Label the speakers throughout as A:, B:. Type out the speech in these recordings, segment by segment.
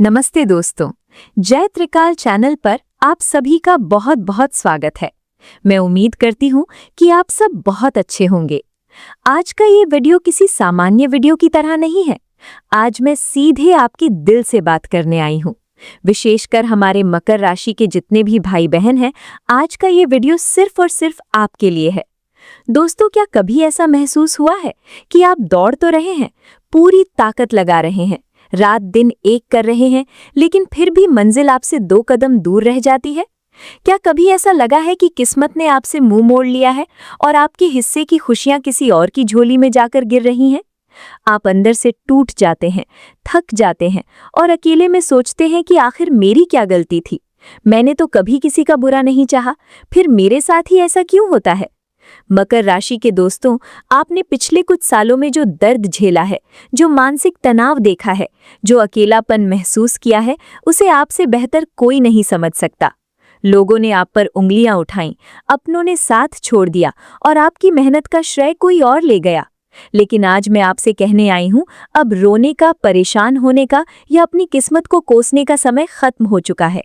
A: नमस्ते दोस्तों, जय त्रिकाल चैनल पर आप सभी का बहुत बहुत स्वागत है। मैं उम्मीद करती हूँ कि आप सब बहुत अच्छे होंगे। आज का ये वीडियो किसी सामान्य वीडियो की तरह नहीं है। आज मैं सीधे आपके दिल से बात करने आई हूँ। विशेषकर हमारे मकर राशि के जितने भी भाई बहन हैं, आज का ये वीडियो सिर्फ और सिर्फ आपके लिए है। दोस्तों, क्या कभी ऐसा महसूस हुआ है कि आप दौड़ तो रहे हैं, पूरी ताकत लगा रहे हैं, रात दिन एक कर रहे हैं, लेकिन फिर भी मंजिल आपसे 2 कदम दूर रह जाती है? क्या कभी ऐसा लगा है कि किस्मत ने आपसे मुंह मोड़ लिया है और आपके हिस्से की खुशियां किसी और की झोली में जाकर गिर रही हैं? आप अंदर से टूट जाते हैं, थक जाते हैं और अकेले में सोचते हैं कि आखिर मेरी क्या गलती थी? मैंने तो कभी किसी का बुरा नहीं चाहा, फिर मेरे साथ ही ऐसा क्यों होता है? मकर राशि के दोस्तों, आपने पिछले कुछ सालों में जो दर्द झेला है, जो मानसिक तनाव देखा है, जो अकेलापन महसूस किया है, उसे आपसे बेहतर कोई नहीं समझ सकता। लोगों ने आप पर उंगलियां उठाईं, अपनों ने साथ छोड़ दिया और आपकी मेहनत का श्रेय कोई और ले गया। लेकिन आज मैं आपसे कहने आई हूं, अब रोने का, परेशान होने का या अपनी किस्मत को कोसने का समय खत्म हो चुका है।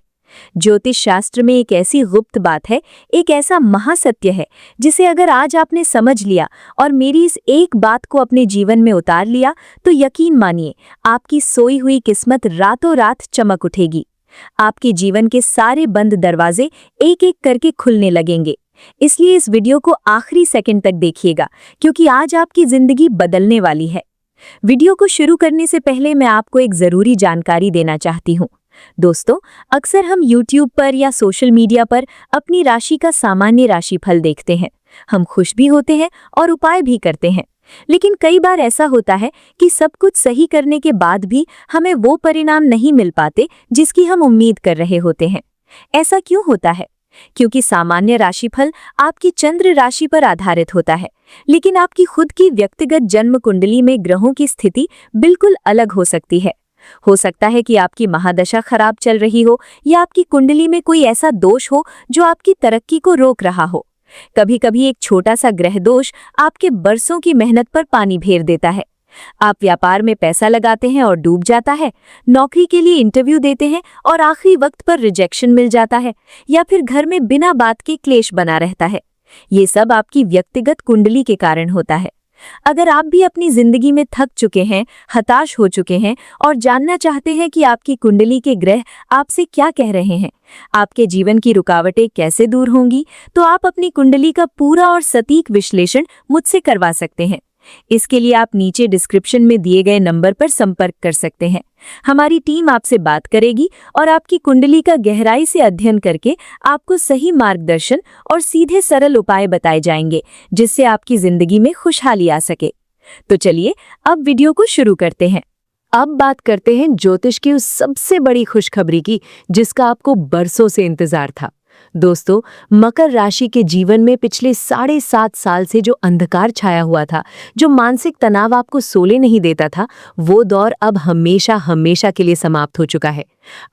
A: ज्योतिष शास्त्र में एक ऐसी गुप्त बात है, एक ऐसा महासत्य है, जिसे अगर आज आपने समझ लिया और मेरी इस एक बात को अपने जीवन में उतार लिया, तो यकीन मानिए, आपकी सोई हुई किस्मत रातों रात चमक उठेगी। आपके जीवन के सारे बंद दरवाजे एक एक करके खुलने लगेंगे। इसलिए इस वीडियो को आखिरी सेकंड तक देखिएगा, क्योंकि आज आपकी जिंदगी बदलने वाली है। वीडियो को शुरू करने से पहले मैं आपको एक जरूरी जानकारी देना चाहती हूँ। दोस्तों, अक्सर हम YouTube पर या सोशल मीडिया पर अपनी राशि का सामान्य राशिफल देखते हैं। हम खुश भी होते हैं और उपाय भी करते हैं, लेकिन कई बार ऐसा होता है कि सब कुछ सही करने के बाद भी हमें वो परिणाम नहीं मिल पाते जिसकी हम उम्मीद कर रहे होते हैं। ऐसा क्यों होता है? क्योंकि सामान्य राशिफल आपकी चंद्र राशि पर आधारित होता है, लेकिन आपकी खुद की व्यक्तिगत जन्म कुंडली में ग्रहों की स्थिति बिल्कुल अलग हो सकती है। हो सकता है कि आपकी महादशा खराब चल रही हो या आपकी कुंडली में कोई ऐसा दोष हो जो आपकी तरक्की को रोक रहा हो। कभी-कभी एक छोटा सा ग्रह दोष आपके बरसों की मेहनत पर पानी फेर देता है। आप व्यापार में पैसा लगाते हैं और डूब जाता है, नौकरी के लिए इंटरव्यू देते हैं और आखिरी वक्त पर रिजेक्शन मिल जाता है, या फिर घर में बिना बात के क्लेश बना रहता है। ये सब आपकी व्यक्तिगत कुंडली के कारण होता है। अगर आप भी अपनी जिंदगी में थक चुके हैं, हताश हो चुके हैं और जानना चाहते हैं कि आपकी कुंडली के ग्रह आपसे क्या कह रहे हैं, आपके जीवन की रुकावटें कैसे दूर होंगी, तो आप अपनी कुंडली का पूरा और सटीक विश्लेषण मुझसे करवा सकते हैं। इसके लिए आप नीचे डिस्क्रिप्शन में दिए गए नंबर पर संपर्क कर सकते हैं। हमारी टीम आपसे बात करेगी और आपकी कुंडली का गहराई से अध्ययन करके आपको सही मार्गदर्शन और सीधे सरल उपाय बताए जाएंगे, जिससे आपकी जिंदगी में खुशहाली आ सके। तो चलिए अब वीडियो को शुरू करते हैं। अब बात करते हैं ज्योतिष की उस सबसे बड़ी खुशखबरी की, जिसका आपको बरसों से इंतजार था। दोस्तों, मकर राशि के जीवन में पिछले 7.5 साल से जो अंधकार छाया हुआ था, जो मानसिक तनाव आपको सोले नहीं देता था, वो दौर अब हमेशा हमेशा के लिए समाप्त हो चुका है।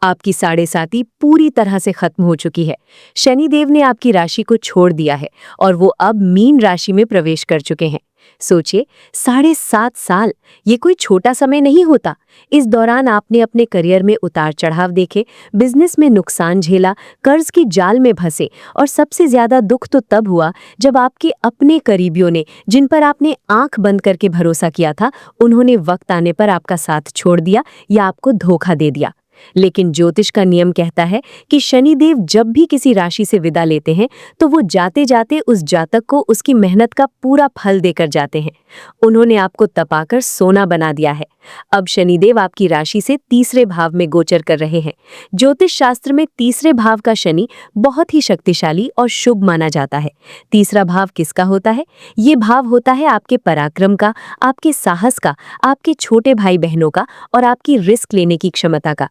A: आपकी 7.5 पूरी तरह से खत्म हो चुकी है। शनिदेव ने आपकी राशि को छोड़ दिया है और वो अब मीन राशि में प्रवेश कर चुके हैं। सोचिए, 7.5 साल, ये कोई छोटा समय नहीं होता। इस दौरान आपने अपने करियर में उतार चढ़ाव देखे, बिजनेस में नुकसान झेला, कर्ज की जाल में फंसे, और सबसे ज्यादा दुख तो तब हुआ जब आपके अपने करीबियों ने, जिन पर आपने आंख बंद करके भरोसा किया था, उन्होंने वक्त आने पर आपका साथ छोड़ दिया या आपको धोखा दे दिया। लेकिन ज्योतिष का नियम कहता है कि शनिदेव जब भी किसी राशि से विदा लेते हैं, तो वो जाते जाते उस जातक को उसकी मेहनत का पूरा फल देकर जाते हैं। उन्होंने आपको तपाकर सोना बना दिया है। अब शनिदेव आपकी राशि से तीसरे भाव में गोचर कर रहे हैं। ज्योतिष शास्त्र में तीसरे भाव का शनि बहुत ही शक्तिशाली और शुभ माना जाता है। तीसरा भाव किसका होता है? ये भाव होता है आपके पराक्रम का, आपके साहस का, आपके छोटे भाई बहनों का और आपकी रिस्क लेने की क्षमता का।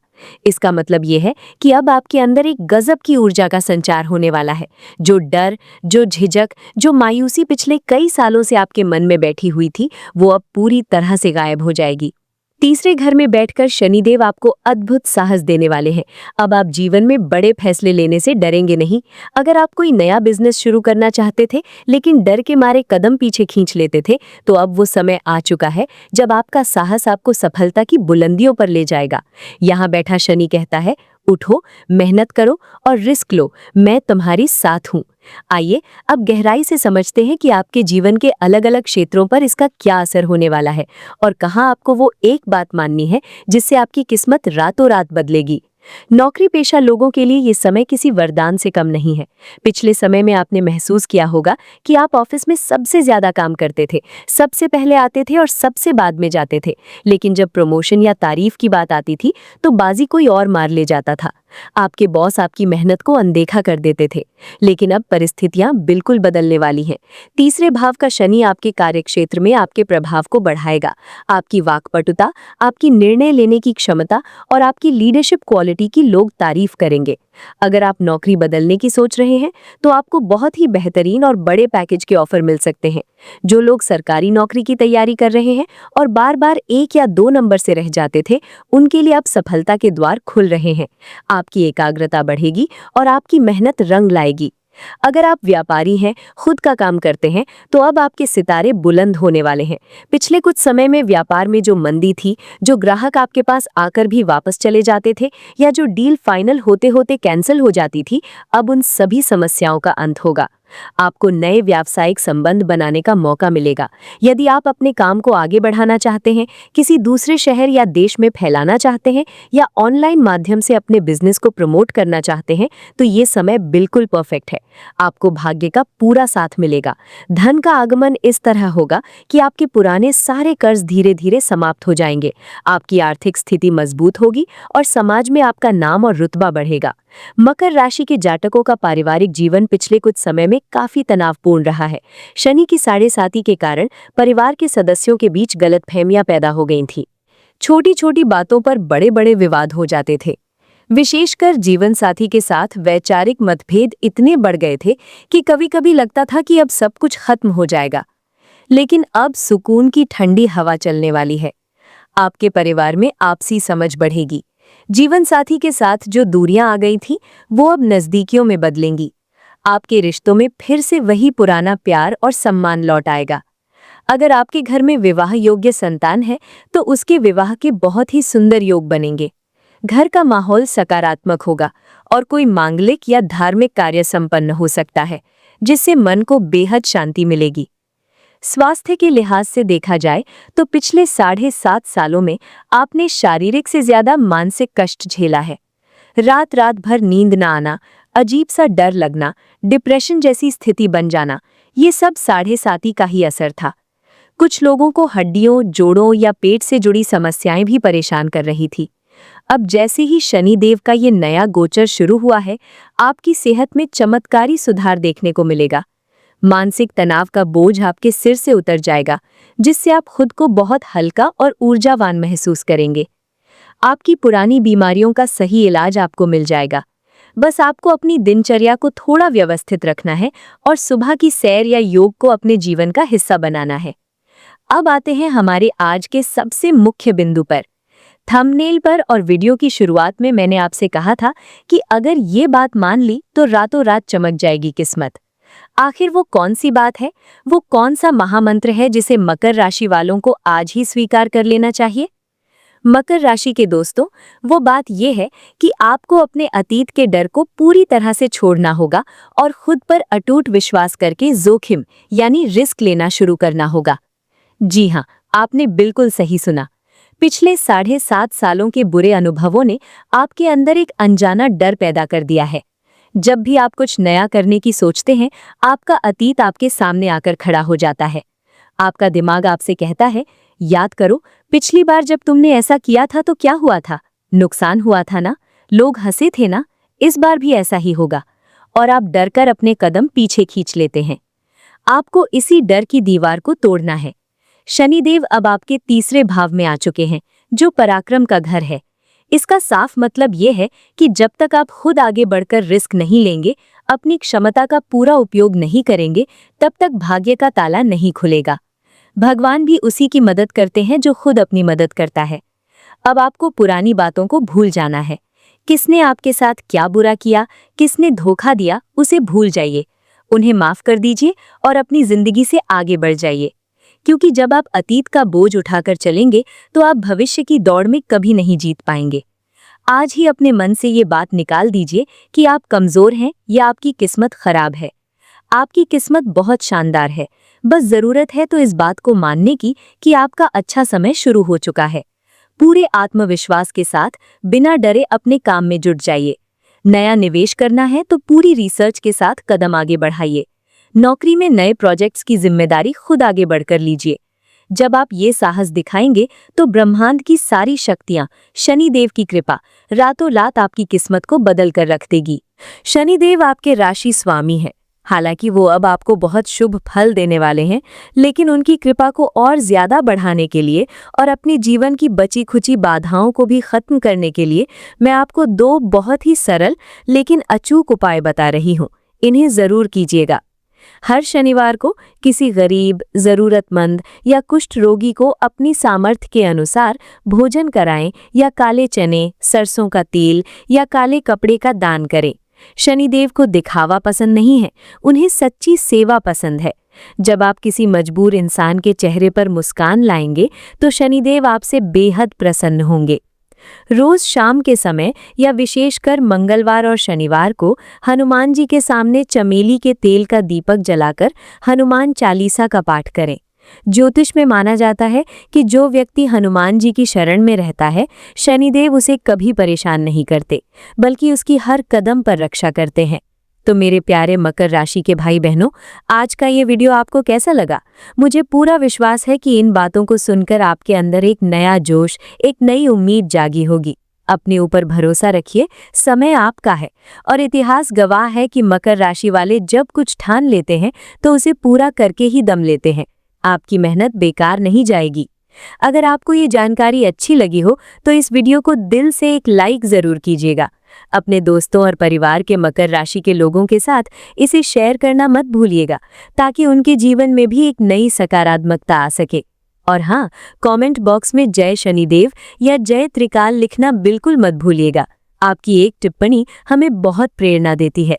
A: इसका मतलब ये है कि अब आपके अंदर एक गजब की ऊर्जा का संचार होने वाला है। जो डर, जो झिझक, जो मायूसी पिछले कई सालों से आपके मन में बैठी हुई थी, वो अब पूरी तरह से गायब हो जाएगी। तीसरे घर में बैठकर शनिदेव आपको अद्भुत साहस देने वाले हैं। अब आप जीवन में बड़े फैसले लेने से डरेंगे नहीं। अगर आप कोई नया बिजनेस शुरू करना चाहते थे लेकिन डर के मारे कदम पीछे खींच लेते थे, तो अब वो समय आ चुका है जब आपका साहस आपको सफलता की बुलंदियों पर ले जाएगा। यहाँ बैठा शनि कहता है, उठो, मेहनत करो और रिस्क लो, मैं तुम्हारी साथ हूँ। आइए अब गहराई से समझते हैं कि आपके जीवन के अलग अलग क्षेत्रों पर इसका क्या असर होने वाला है और कहाँ आपको वो एक बात माननी है जिससे आपकी किस्मत रातों रात बदलेगी। नौकरी पेशा लोगों के लिए ये समय किसी वरदान से कम नहीं है। पिछले समय में आपने महसूस किया होगा कि आप ऑफिस में सबसे ज्यादा काम करते थे, सबसे पहले आते थे और सबसे बाद में जाते थे, लेकिन जब प्रमोशन या तारीफ की बात आती थी तो बाजी कोई और मार ले जाता था। आपके बॉस आपकी मेहनत को अनदेखा कर देते थे। लेकिन अब परिस्थितियां बिल्कुल बदलने वाली हैं। तीसरे भाव का शनि आपके कार्यक्षेत्र में आपके प्रभाव को बढ़ाएगा। आपकी वाक्पटुता, आपकी निर्णय लेने की क्षमता और आपकी लीडरशिप क्वालिटी की लोग तारीफ करेंगे। अगर आप नौकरी बदलने की सोच रहे हैं तो आपको बहुत ही बेहतरीन और बड़े पैकेज के ऑफर मिल सकते हैं। जो लोग सरकारी नौकरी की तैयारी कर रहे हैं और बार बार 1 या 2 नंबर से रह जाते थे, उनके लिए अब सफलता के द्वार खुल रहे हैं। आपकी एकाग्रता बढ़ेगी और आपकी मेहनत रंग लाएगी। अगर आप व्यापारी हैं, खुद का काम करते हैं, तो अब आपके सितारे बुलंद होने वाले हैं। पिछले कुछ समय में व्यापार में जो मंदी थी, जो ग्राहक आपके पास आकर भी वापस चले जाते थे या जो डील फाइनल होते होते कैंसिल हो जाती थी, अब उन सभी समस्याओं का अंत होगा। आपको नए व्यावसायिक संबंध बनाने का मौका मिलेगा। यदि आप अपने काम को आगे बढ़ाना चाहते हैं, किसी दूसरे शहर या देश में फैलाना चाहते हैं या ऑनलाइन माध्यम से अपने बिजनेस को प्रमोट करना चाहते हैं, तो ये समय बिल्कुल परफेक्ट है। आपको भाग्य का पूरा साथ मिलेगा। धन का आगमन इस तरह होगा कि आपके पुराने सारे कर्ज धीरे धीरे समाप्त हो जाएंगे। आपकी आर्थिक स्थिति मजबूत होगी और समाज में आपका नाम और रुतबा बढ़ेगा। मकर राशि के जातकों का पारिवारिक जीवन पिछले कुछ समय में काफी तनावपूर्ण रहा है। शनि की 7.5 के कारण परिवार के सदस्यों के बीच गलतफहमियां पैदा हो गई थीं। छोटी छोटी बातों पर बड़े बड़े विवाद हो जाते थे। विशेषकर जीवन साथी के साथ वैचारिक मतभेद इतने बढ़ गए थे कि कभी कभी लगता था कि अब सब कुछ खत्म हो जाएगा। लेकिन अब सुकून की ठंडी हवा चलने वाली है। आपके परिवार में आपसी समझ बढ़ेगी। जीवन साथी के साथ जो दूरियां आ गई थीं, वो अब नजदीकियों में बदलेंगी। आपके रिश्तों में फिर से वही पुराना प्यार और सम्मान लौट आएगा। अगर आपके घर में विवाह योग्य संतान है तो उसके विवाह के बहुत ही सुंदर योग बनेंगे। घर का माहौल सकारात्मक होगा और कोई मांगलिक या धार्मिक कार्य संपन्न हो सकता है, जिससे मन को बेहद शांति मिलेगी। स्वास्थ्य के लिहाज से देखा जाए तो पिछले 7.5 सालों में आपने शारीरिक से ज्यादा मानसिक कष्ट झेला है। रात रात भर नींद न आना, अजीब सा डर लगना, डिप्रेशन जैसी स्थिति बन जाना, ये सब 7.5 का ही असर था। कुछ लोगों को हड्डियों, जोड़ों या पेट से जुड़ी समस्याएं भी परेशान कर रही थी। अब जैसे ही शनिदेव का ये नया गोचर शुरू हुआ है, आपकी सेहत में चमत्कारी सुधार देखने को मिलेगा। मानसिक तनाव का बोझ आपके सिर से उतर जाएगा, जिससे आप खुद को बहुत हल्का और ऊर्जावान महसूस करेंगे। आपकी पुरानी बीमारियों का सही इलाज आपको मिल जाएगा। बस आपको अपनी दिनचर्या को थोड़ा व्यवस्थित रखना है और सुबह की सैर या योग को अपने जीवन का हिस्सा बनाना है। अब आते हैं हमारे आज के सबसे मुख्य बिंदु पर। थंबनेल पर और वीडियो की शुरुआत में मैंने आपसे कहा था कि अगर ये बात मान ली तो रातों रात चमक जाएगी किस्मत। आखिर वो कौन सी बात है? वो कौन सा महामंत्र है जिसे मकर राशि वालों को आज ही स्वीकार कर लेना चाहिए? मकर राशि के दोस्तों, वो बात यह है कि आपको अपने अतीत के डर को पूरी तरह से छोड़ना होगा और खुद पर अटूट विश्वास करके जोखिम यानी रिस्क लेना शुरू करना होगा। जी हाँ, आपने बिल्कुल सही सुना। पिछले 7.5 सालों के बुरे अनुभवों ने आपके अंदर एक अनजाना डर पैदा कर दिया है। जब भी आप कुछ नया करने की सोचते हैं, आपका अतीत आपके सामने आकर खड़ा हो जाता है। आपका दिमाग आपसे कहता है, याद करो, पिछली बार जब तुमने ऐसा किया था तो क्या हुआ था? नुकसान हुआ था ना? लोग हंसे थे ना? इस बार भी ऐसा ही होगा। और आप डरकर अपने कदम पीछे खींच लेते हैं। आपको इसी डर की दीवार को तोड़ना है। शनिदेव अब आपके तीसरे भाव में आ चुके हैं, जो पराक्रम का घर है। इसका साफ मतलब ये है कि जब तक आप खुद आगे बढ़कर रिस्क नहीं लेंगे, अपनी क्षमता का पूरा उपयोग नहीं करेंगे, तब तक भाग्य का ताला नहीं खुलेगा। भगवान भी उसी की मदद करते हैं जो खुद अपनी मदद करता है। अब आपको पुरानी बातों को भूल जाना है। किसने आपके साथ क्या बुरा किया, किसने धोखा दिया, उसे भूल जाइए। उन्हें माफ कर दीजिए और अपनी जिंदगी से आगे बढ़ जाइए। क्योंकि जब आप अतीत का बोझ उठाकर चलेंगे तो आप भविष्य की दौड़ में कभी नहीं जीत पाएंगे। आज ही अपने मन से ये बात निकाल दीजिए कि आप कमजोर हैं या आपकी किस्मत खराब है। आपकी किस्मत बहुत शानदार है, बस जरूरत है तो इस बात को मानने की कि आपका अच्छा समय शुरू हो चुका है। पूरे आत्मविश्वास के साथ बिना डरे अपने काम में जुट जाइए। नया निवेश करना है तो पूरी रिसर्च के साथ कदम आगे बढ़ाइए। नौकरी में नए प्रोजेक्ट्स की जिम्मेदारी खुद आगे बढ़कर लीजिए। जब आप ये साहस दिखाएंगे तो ब्रह्मांड की सारी शक्तियां, शनिदेव की कृपा रातों रात आपकी किस्मत को बदल कर रख देगी। शनिदेव आपके राशि स्वामी हैं। हालांकि वो अब आपको बहुत शुभ फल देने वाले हैं, लेकिन उनकी कृपा को और ज्यादा बढ़ाने के लिए और अपने जीवन की बची खुची बाधाओं को भी खत्म करने के लिए मैं आपको 2 बहुत ही सरल लेकिन अचूक उपाय बता रही हूँ। इन्हें जरूर कीजिएगा। हर शनिवार को किसी गरीब, जरूरतमंद या कुष्ठ रोगी को अपनी सामर्थ्य के अनुसार भोजन कराएं या काले चने, सरसों का तेल या काले कपड़े का दान करें। शनिदेव को दिखावा पसंद नहीं है, उन्हें सच्ची सेवा पसंद है। जब आप किसी मजबूर इंसान के चेहरे पर मुस्कान लाएंगे तो शनिदेव आपसे बेहद प्रसन्न होंगे। रोज शाम के समय या विशेषकर मंगलवार और शनिवार को हनुमान जी के सामने चमेली के तेल का दीपक जलाकर हनुमान चालीसा का पाठ करें। ज्योतिष में माना जाता है कि जो व्यक्ति हनुमान जी की शरण में रहता है, शनिदेव उसे कभी परेशान नहीं करते, बल्कि उसकी हर कदम पर रक्षा करते हैं। तो मेरे प्यारे मकर राशि के भाई बहनों, आज का ये वीडियो आपको कैसा लगा? मुझे पूरा विश्वास है कि इन बातों को सुनकर आपके अंदर एक नया जोश, एक नई उम्मीद जागी होगी। अपने ऊपर भरोसा रखिए, समय आपका है और इतिहास गवाह है कि मकर राशि वाले जब कुछ ठान लेते हैं तो उसे पूरा करके ही दम लेते हैं। आपकी मेहनत बेकार नहीं जाएगी। अगर आपको ये जानकारी अच्छी लगी हो तो इस वीडियो को दिल से एक लाइक जरूर कीजिएगा। अपने दोस्तों और परिवार के मकर राशि के लोगों के साथ इसे शेयर करना मत भूलिएगा, ताकि उनके जीवन में भी एक नई सकारात्मकता आ सके। और हाँ, कमेंट बॉक्स में जय शनिदेव या जय त्रिकाल लिखना बिल्कुल मत भूलिएगा। आपकी एक टिप्पणी हमें बहुत प्रेरणा देती है।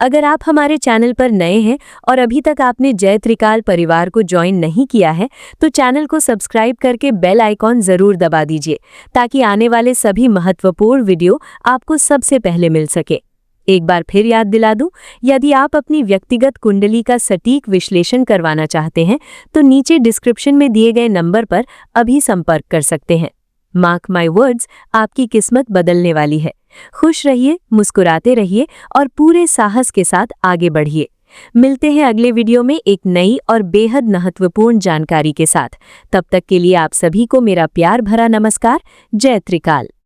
A: अगर आप हमारे चैनल पर नए हैं और अभी तक आपने जय त्रिकाल परिवार को ज्वाइन नहीं किया है, तो चैनल को सब्सक्राइब करके बेल आइकॉन जरूर दबा दीजिए, ताकि आने वाले सभी महत्वपूर्ण वीडियो आपको सबसे पहले मिल सके। एक बार फिर याद दिला दूं, यदि आप अपनी व्यक्तिगत कुंडली का सटीक विश्लेषण करवाना चाहते हैं तो नीचे डिस्क्रिप्शन में दिए गए नंबर पर अभी संपर्क कर सकते हैं। मार्क माई वर्ड्स, आपकी किस्मत बदलने वाली है। खुश रहिए, मुस्कुराते रहिए और पूरे साहस के साथ आगे बढ़िए। मिलते हैं अगले वीडियो में एक नई और बेहद महत्वपूर्ण जानकारी के साथ। तब तक के लिए आप सभी को मेरा प्यार भरा नमस्कार। जय त्रिकाल।